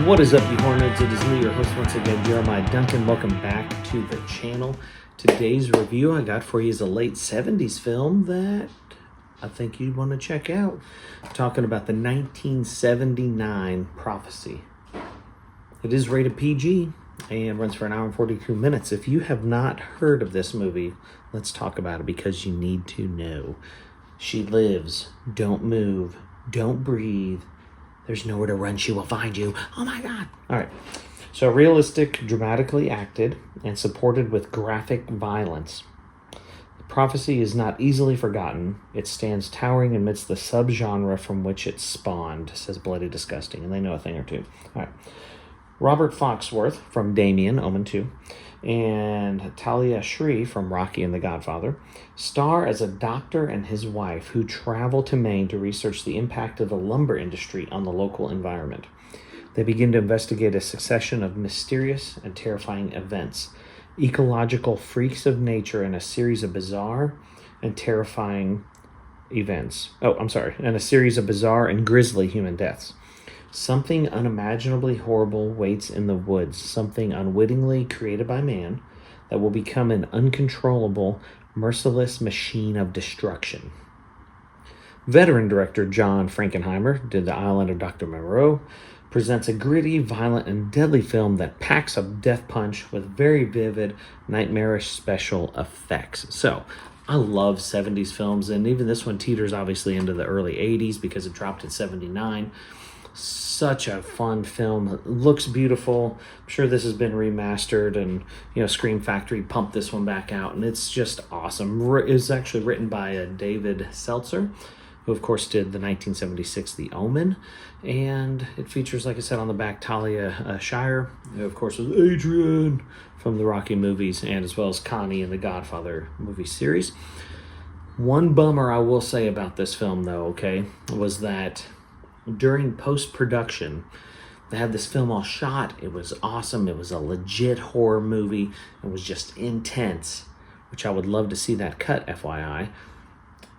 What is up, you hornets? It is me, your host once again, Jeremiah Duncan. Welcome back to the channel. Today's review I got for you is a late 70s film that I think you'd want to check out. I'm talking about the 1979 Prophecy. It is rated PG and runs for an hour and 42 minutes. If you have not heard of this movie, let's talk about it because you need to know. She lives. Don't move. Don't breathe. There's nowhere to run. She will find you. Oh my God. All right. So realistic, dramatically acted, and supported with graphic violence. The Prophecy is not easily forgotten. It stands towering amidst the subgenre from which it spawned, says Bloody Disgusting, and they know a thing or two. All right. Robert Foxworth from Damien, Omen 2, and Talia from Rocky and the Godfather star as a doctor and his wife who travel to Maine to research the impact of the lumber industry on the local environment. They begin to investigate a succession of mysterious and terrifying events, ecological freaks of nature, and a series of bizarre and terrifying events. And a series of bizarre and grisly human deaths. Something unimaginably horrible waits in the woods, something unwittingly created by man that will become an uncontrollable, merciless machine of destruction. Veteran director John Frankenheimer did The Island of Dr. Moreau, presents a gritty, violent, and deadly film that packs a death punch with very vivid, nightmarish special effects. So, I love 70s films, and even this one teeters obviously into the early 80s because it dropped in 79. Such a fun film. It looks beautiful. I'm sure this has been remastered, and Scream Factory pumped this one back out, and it's just awesome. It was actually written by David Seltzer, who of course did the 1976 The Omen, and it features, like I said, on the back Talia, Shire, who of course was Adrian from the Rocky movies, and as well as Connie in the Godfather movie series. One bummer I will say about this film, though, was that during post-production, they had this film all shot. It was awesome. It was a legit horror movie. It was just intense, which I would love to see that cut, FYI.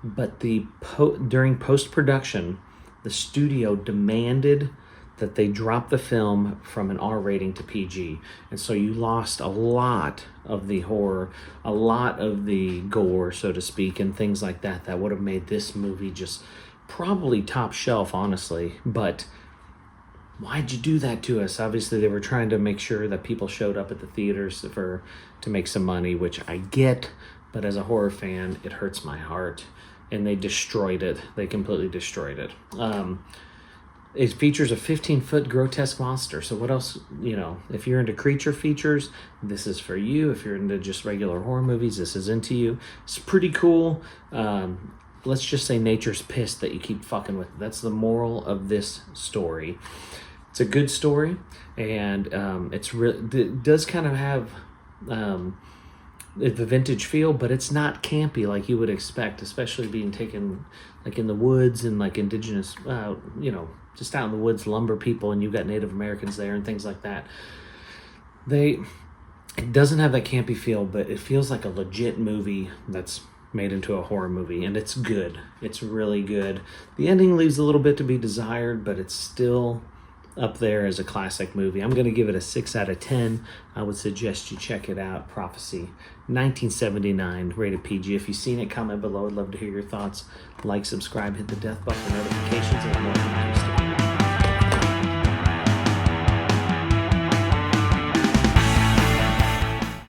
But during post-production, the studio demanded that they drop the film from an R rating to PG. And so you lost a lot of the horror, a lot of the gore, so to speak, and things like that that would have made this movie just probably top shelf, honestly. But why'd you do that to us? Obviously, they were trying to make sure that people showed up at the theaters to make some money, which I get. But as a horror fan, it hurts my heart. And they destroyed it. They completely destroyed it. It features a 15-foot grotesque monster. So what else, if you're into creature features, this is for you. If you're into just regular horror movies, this is into you. It's pretty cool. Let's just say nature's pissed that you keep fucking with it. That's the moral of this story. It's a good story, and it does kind of have the vintage feel, but it's not campy like you would expect, especially being taken like in the woods and like indigenous, just out in the woods, lumber people, and you've got Native Americans there and things like that. It doesn't have that campy feel, but it feels like a legit movie that's made into a horror movie, and it's good. It's really good. The ending leaves a little bit to be desired, but it's still up there as a classic movie. I'm going to give it a 6 out of 10. I would suggest you check it out. Prophecy, 1979, rated PG. If you've seen it, comment below. I'd love to hear your thoughts. Like, subscribe, hit the death button for notifications.